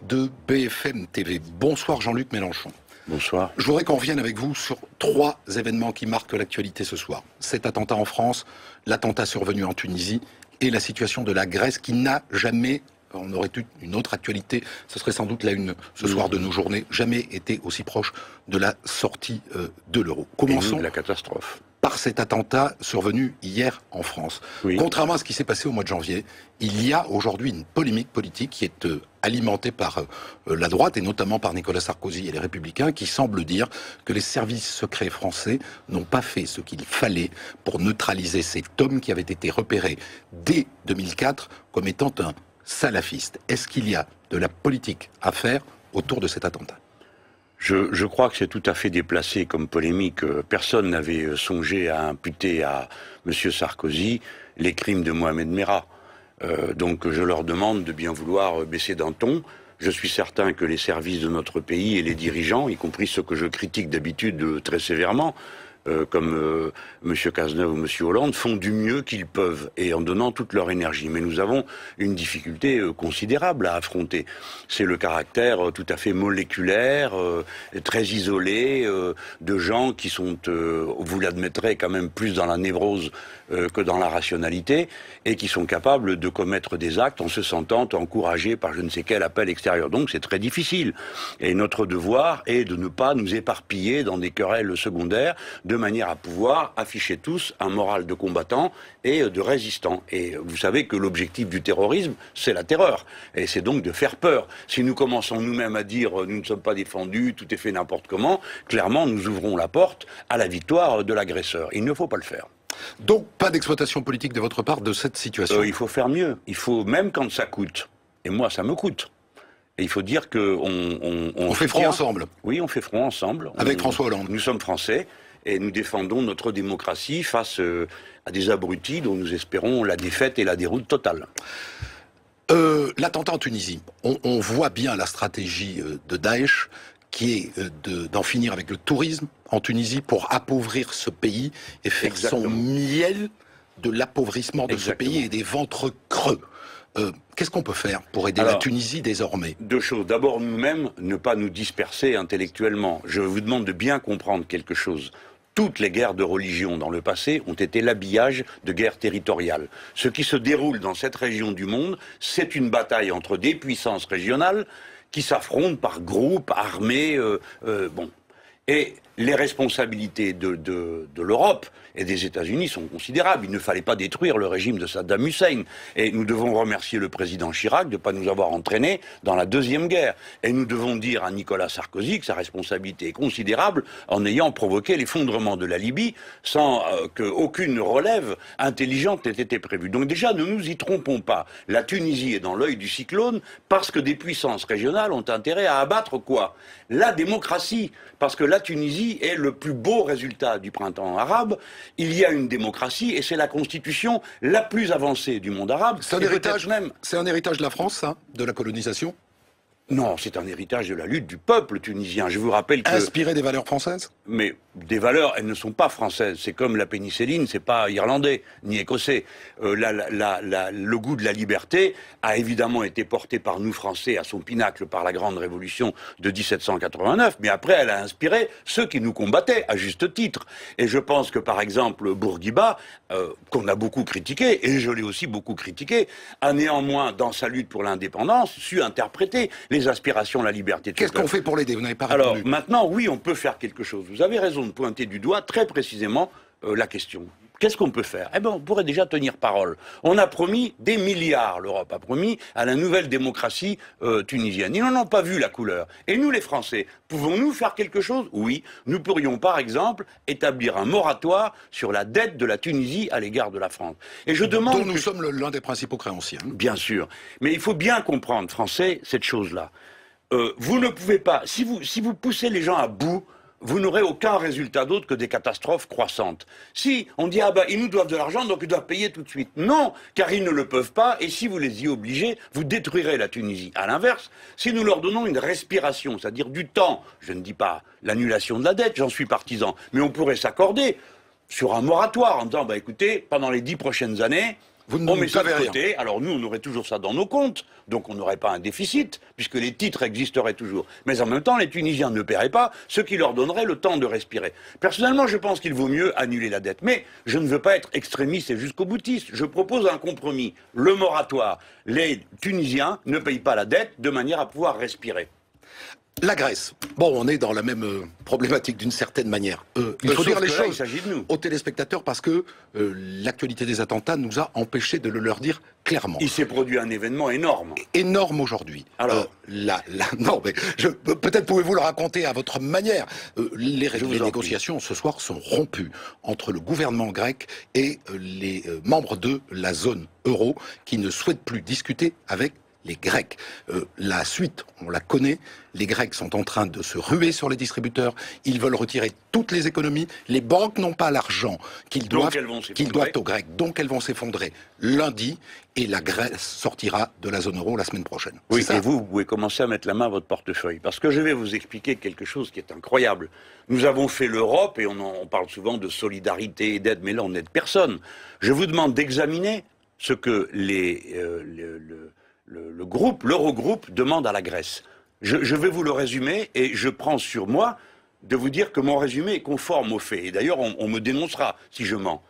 De BFM TV. Bonsoir Jean-Luc Mélenchon. Bonsoir. Je voudrais qu'on revienne avec vous sur 3 événements qui marquent l'actualité ce soir. Cet attentat en France, l'attentat survenu en Tunisie et la situation de la Grèce qui n'a jamais, on aurait eu une autre actualité, ce serait sans doute la une ce soir de nos journées, jamais été aussi proche de la sortie de l'euro. Commençons de la catastrophe. Par cet attentat survenu hier en France. Oui. Contrairement à ce qui s'est passé au mois de janvier, il y a aujourd'hui une polémique politique qui est alimentée par la droite et notamment par Nicolas Sarkozy et les Républicains qui semblent dire que les services secrets français n'ont pas fait ce qu'il fallait pour neutraliser cet homme qui avait été repéré dès 2004 comme étant un salafiste. Est-ce qu'il y a de la politique à faire autour de cet attentat ? Je crois que c'est tout à fait déplacé comme polémique. Personne n'avait songé à imputer à M. Sarkozy les crimes de Mohamed Merah. Donc je leur demande de bien vouloir baisser d'un ton. Je suis certain que les services de notre pays et les dirigeants, y compris ceux que je critique d'habitude très sévèrement, comme M. Cazeneuve ou M. Hollande, font du mieux qu'ils peuvent et en donnant toute leur énergie. Mais nous avons une difficulté considérable à affronter. C'est le caractère tout à fait moléculaire, très isolé, de gens qui sont, vous l'admettrez, quand même plus dans la névrose que dans la rationalité, et qui sont capables de commettre des actes en se sentant encouragés par je ne sais quel appel extérieur. Donc c'est très difficile. Et notre devoir est de ne pas nous éparpiller dans des querelles secondaires, de manière à pouvoir afficher tous un moral de combattant et de résistant. Et vous savez que l'objectif du terrorisme, c'est la terreur. Et c'est donc de faire peur. Si nous commençons nous-mêmes à dire « nous ne sommes pas défendus, tout est fait n'importe comment », clairement nous ouvrons la porte à la victoire de l'agresseur. Il ne faut pas le faire. Donc, pas d'exploitation politique de votre part de cette situation. Il faut faire mieux. Il faut, même quand ça coûte, et moi ça me coûte, et il faut dire qu'on fait front ensemble. Oui, on fait front ensemble. Avec François Hollande. Nous sommes Français, et nous défendons notre démocratie face à des abrutis dont nous espérons la défaite et la déroute totale. L'attentat en Tunisie, on voit bien la stratégie de Daesh, qui est d'en finir avec le tourisme en Tunisie pour appauvrir ce pays et faire son miel de l'appauvrissement de ce pays et des ventres creux. Qu'est-ce qu'on peut faire pour aider la Tunisie désormais? 2 choses. D'abord, nous-mêmes, ne pas nous disperser intellectuellement. Je vous demande de bien comprendre quelque chose. Toutes les guerres de religion dans le passé ont été l'habillage de guerres territoriales. Ce qui se déroule dans cette région du monde, c'est une bataille entre des puissances régionales qui s'affrontent par groupes, armés, bon. Et les responsabilités de l'Europe et des États-Unis sont considérables. Il ne fallait pas détruire le régime de Saddam Hussein. Et nous devons remercier le président Chirac de ne pas nous avoir entraînés dans la Deuxième Guerre. Et nous devons dire à Nicolas Sarkozy que sa responsabilité est considérable en ayant provoqué l'effondrement de la Libye sans qu'aucune relève intelligente n'ait été prévue. Donc déjà, ne nous y trompons pas. La Tunisie est dans l'œil du cyclone parce que des puissances régionales ont intérêt à abattre quoi? La démocratie. Parce que la Tunisie est le plus beau résultat du printemps arabe. Il y a une démocratie et c'est la constitution la plus avancée du monde arabe. C'est un héritage de la France, ça, de la colonisation? Non, c'est un héritage de la lutte du peuple tunisien. Je vous rappelle que... Inspiré des valeurs françaises? Mais des valeurs, elles ne sont pas françaises. C'est comme la pénicilline, c'est pas irlandais, ni écossais. Le goût de la liberté a évidemment été porté par nous Français à son pinacle par la grande révolution de 1789, mais après elle a inspiré ceux qui nous combattaient, à juste titre. Et je pense que par exemple Bourguiba, qu'on a beaucoup critiqué, et je l'ai aussi beaucoup critiqué, a néanmoins, dans sa lutte pour l'indépendance, su interpréter les aspirations à la liberté. Qu'est-ce qu'on fait pour l'aider? Vous n'avez pas répondu. Alors maintenant, oui, on peut faire quelque chose. Vous avez raison de pointer du doigt très précisément la question. Qu'est-ce qu'on peut faire? Eh bien, on pourrait déjà tenir parole. On a promis des milliards, l'Europe a promis, à la nouvelle démocratie tunisienne. Ils n'en ont pas vu la couleur. Et nous, les Français, pouvons-nous faire quelque chose? Oui. Nous pourrions, par exemple, établir un moratoire sur la dette de la Tunisie à l'égard de la France. Et je demande... Dont nous sommes l'un des principaux créanciers. Hein. Bien sûr. Mais il faut bien comprendre, Français, cette chose-là. Vous ne pouvez pas... Si vous poussez les gens à bout... vous n'aurez aucun résultat d'autre que des catastrophes croissantes. Si on dit, ah ben, ils nous doivent de l'argent, donc ils doivent payer tout de suite. Non, car ils ne le peuvent pas, et si vous les y obligez, vous détruirez la Tunisie. À l'inverse, si nous leur donnons une respiration, c'est-à-dire du temps, je ne dis pas l'annulation de la dette, j'en suis partisan, mais on pourrait s'accorder sur un moratoire en disant, bah écoutez, pendant les 10 prochaines années, Vous ne on met ça de savez côté, rien. alors nous, on aurait toujours ça dans nos comptes, donc on n'aurait pas un déficit, puisque les titres existeraient toujours. Mais en même temps, les Tunisiens ne paieraient pas, ce qui leur donnerait le temps de respirer. Personnellement, je pense qu'il vaut mieux annuler la dette. Mais je ne veux pas être extrémiste et jusqu'au boutiste. Je propose un compromis, le moratoire. Les Tunisiens ne payent pas la dette de manière à pouvoir respirer. La Grèce. Bon, on est dans la même problématique d'une certaine manière. Il faut dire les choses aux téléspectateurs parce que l'actualité des attentats nous a empêchés de le leur dire clairement. Il s'est produit un événement énorme. Énorme aujourd'hui. Alors, non, mais peut-être pouvez-vous le raconter à votre manière. Les négociations ce soir sont rompues entre le gouvernement grec et les membres de la zone euro qui ne souhaitent plus discuter avec les Grecs. La suite, on la connaît. Les Grecs sont en train de se ruer sur les distributeurs. Ils veulent retirer toutes les économies. Les banques n'ont pas l'argent qu'ils doivent aux Grecs. Donc elles vont s'effondrer lundi et la Grèce sortira de la zone euro la semaine prochaine. Oui, et vous pouvez commencer à mettre la main à votre portefeuille. Parce que je vais vous expliquer quelque chose qui est incroyable. Nous avons fait l'Europe et on parle souvent de solidarité et d'aide, mais là on n'aide personne. Je vous demande d'examiner ce que l'Eurogroupe demande à la Grèce. Je vais vous le résumer et je prends sur moi de vous dire que mon résumé est conforme aux faits. Et d'ailleurs, on me dénoncera si je mens.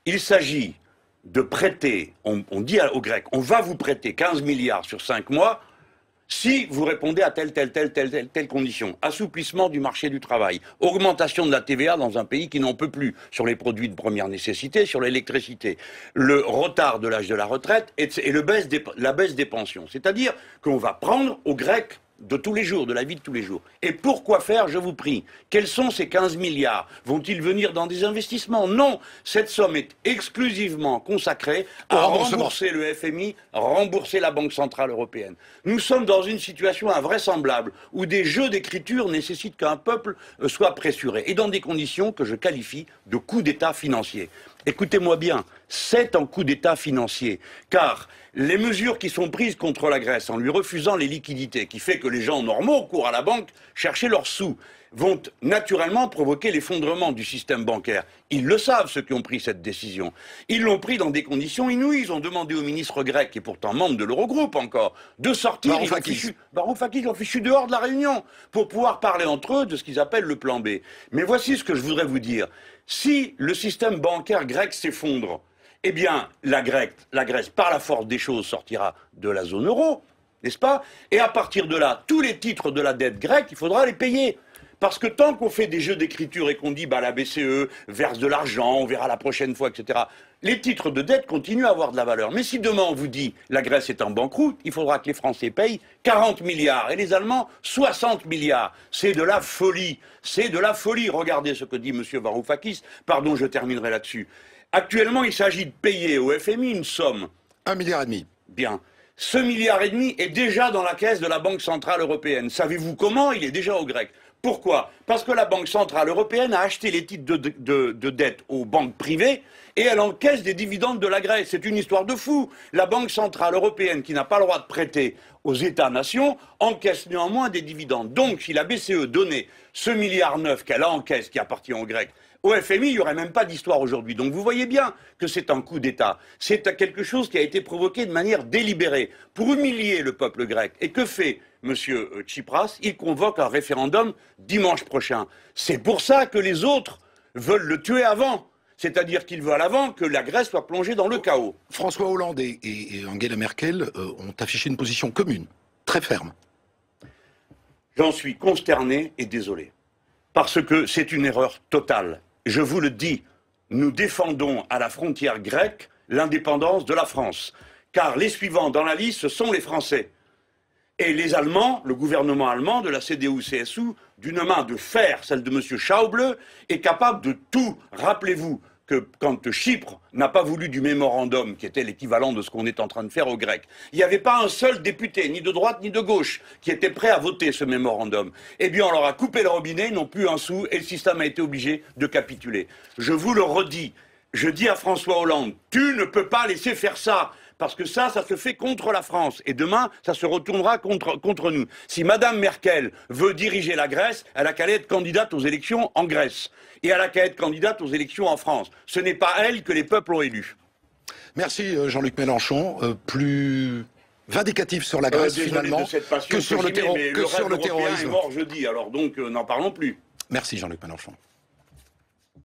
Il s'agit de prêter, on dit aux Grecs, on va vous prêter 15 milliards sur 5 mois si vous répondez à telle condition. Assouplissement du marché du travail, augmentation de la TVA dans un pays qui n'en peut plus sur les produits de première nécessité, sur l'électricité, le retard de l'âge de la retraite et la baisse des pensions. C'est-à-dire qu'on va prendre aux Grecs de tous les jours, de la vie de tous les jours. Et pourquoi faire, je vous prie? Quels sont ces 15 milliards? Vont-ils venir dans des investissements? Non, cette somme est exclusivement consacrée à rembourser le FMI, rembourser la Banque Centrale Européenne. Nous sommes dans une situation invraisemblable où des jeux d'écriture nécessitent qu'un peuple soit pressuré et dans des conditions que je qualifie de coup d'État financier. Écoutez-moi bien, c'est un coup d'État financier, car les mesures qui sont prises contre la Grèce en lui refusant les liquidités, qui fait que les gens normaux courent à la banque chercher leurs sous, vont naturellement provoquer l'effondrement du système bancaire. Ils le savent, ceux qui ont pris cette décision. Ils l'ont pris dans des conditions inouïes. Ils ont demandé au ministre grec, qui est pourtant membre de l'Eurogroupe encore, de sortir. Varoufakis l'ont fichu dehors de la réunion pour pouvoir parler entre eux de ce qu'ils appellent le plan B. Mais voici ce que je voudrais vous dire. Si le système bancaire grec s'effondre, eh bien, la Grèce, par la force des choses, sortira de la zone euro, n'est-ce pas? Et à partir de là, tous les titres de la dette grecque, il faudra les payer. Parce que tant qu'on fait des jeux d'écriture et qu'on dit bah, la BCE verse de l'argent, on verra la prochaine fois, etc., les titres de dette continuent à avoir de la valeur. Mais si demain on vous dit la Grèce est en banqueroute, il faudra que les Français payent 40 milliards et les Allemands 60 milliards. C'est de la folie. C'est de la folie. Regardez ce que dit M. Varoufakis. Pardon, je terminerai là-dessus. Actuellement, il s'agit de payer au FMI une somme. 1,5 milliard. Bien. Ce 1,5 milliard est déjà dans la caisse de la Banque Centrale Européenne. Savez-vous comment? Il est déjà aux Grecs. Pourquoi? Parce que la Banque Centrale Européenne a acheté les titres de dette aux banques privées et elle encaisse des dividendes de la Grèce. C'est une histoire de fou. La Banque Centrale Européenne, qui n'a pas le droit de prêter aux États-nations, encaisse néanmoins des dividendes. Donc, si la BCE donnait ce 1,9 milliard qu'elle encaisse, qui appartient aux Grecs, au FMI, il n'y aurait même pas d'histoire aujourd'hui. Donc vous voyez bien que c'est un coup d'État. C'est quelque chose qui a été provoqué de manière délibérée pour humilier le peuple grec. Et que fait M. Tsipras? Il convoque un référendum dimanche prochain. C'est pour ça que les autres veulent le tuer avant. C'est-à-dire qu'ils veulent avant que la Grèce soit plongée dans le chaos. François Hollande et Angela Merkel ont affiché une position commune, très ferme. J'en suis consterné et désolé. Parce que c'est une erreur totale. Je vous le dis, nous défendons à la frontière grecque l'indépendance de la France. Car les suivants dans la liste, ce sont les Français. Et les Allemands, le gouvernement allemand de la CDU-CSU, d'une main de fer, celle de M. Schauble, est capable de tout. Rappelez-vous que quand Chypre n'a pas voulu du mémorandum, qui était l'équivalent de ce qu'on est en train de faire aux Grecs, il n'y avait pas un seul député, ni de droite ni de gauche, qui était prêt à voter ce mémorandum. Eh bien, on leur a coupé le robinet, ils n'ont plus un sou, et le système a été obligé de capituler. Je vous le redis, je dis à François Hollande, tu ne peux pas laisser faire ça. Parce que ça se fait contre la France. Et demain, ça se retournera contre nous. Si Mme Merkel veut diriger la Grèce, elle a qu'à être candidate aux élections en Grèce. Et elle a qu'à être candidate aux élections en France. Ce n'est pas elle que les peuples ont élue. Merci Jean-Luc Mélenchon, plus vindicatif sur la Grèce finalement que sur le terrorisme. Est mort jeudi, alors donc n'en parlons plus. Merci Jean-Luc Mélenchon.